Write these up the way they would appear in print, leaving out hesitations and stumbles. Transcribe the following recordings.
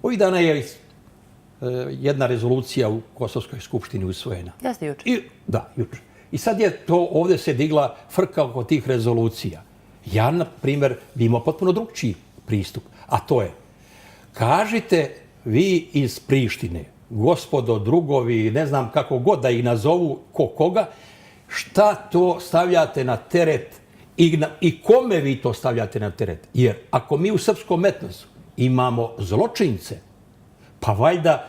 Ovih dana je jedna rezolucija u Kosovskoj skupštini usvojena. Jeste juče. Da, juče. I sad je to, ovdje se digla frka oko tih rezolucija. Ja, na primjer, bi imao potpuno drugčiji pristup. A to je, kažite vi iz Prištine, gospodo, drugovi, ne znam kako god da ih nazovu, koga, šta to stavljate na teret i kome vi to stavljate na teret. Jer ako mi u srpskom etnosu imamo zločince, pa valjda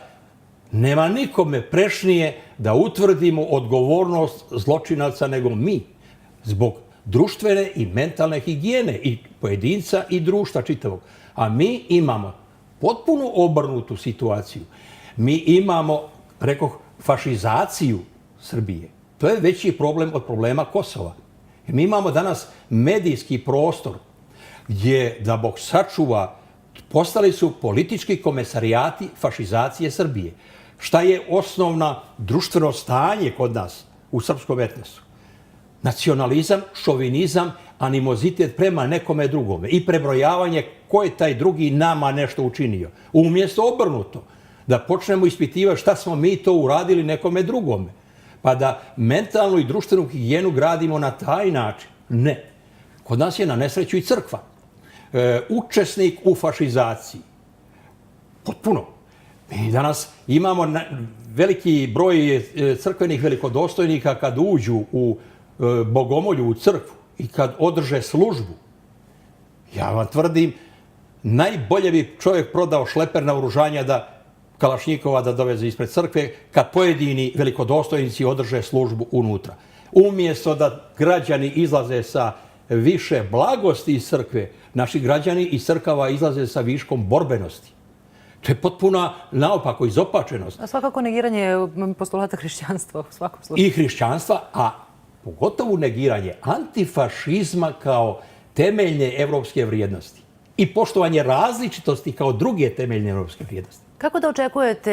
nema nikome prešnije da utvrdimo odgovornost zločinaca nego mi. Zbog društvene i mentalne higijene i pojedinca i društva čitavog. A mi imamo potpuno obrnutu situaciju. Mi imamo, rekoh, fašizaciju Srbije. To je veći problem od problema Kosova. Mi imamo danas medijski prostor gdje, da Bog sačuva, postali su politički komesarijati fašizacije Srbije. Šta je osnovno društveno stanje kod nas u srpskom etnosu? Nacionalizam, šovinizam, animozitet prema nekome drugome i prebrojavanje ko je taj drugi nama nešto učinio. Umjesto obrnuto, da počnemo ispitivati šta smo mi to uradili nekome drugome. Pa da mentalnu i društvenu higijenu gradimo na taj način. Ne. Kod nas je na nesreću i crkva. Učesnik u fašizaciji. Potpuno. Mi danas imamo veliki broj crkvenih velikodostojnika kad uđu u bogomolju, u crkvu i kad održe službu. Ja vam tvrdim, najbolje bi čovjek prodao šleper naoružanja Kalašnjikova da doveze ispred crkve kad pojedini velikodostojnici održe službu unutra. Umjesto da građani izlaze sa više blagosti iz crkve, naši građani iz crkava izlaze sa viškom borbenosti. To je potpuna naopako izopačenost. A svakako negiranje postulata hrišćanstva u svakom slučaju. I hrišćanstva, a pogotovo negiranje antifašizma kao temeljne evropske vrijednosti i poštovanje različitosti kao druge temeljne evropske vrijednosti. Kako da očekujete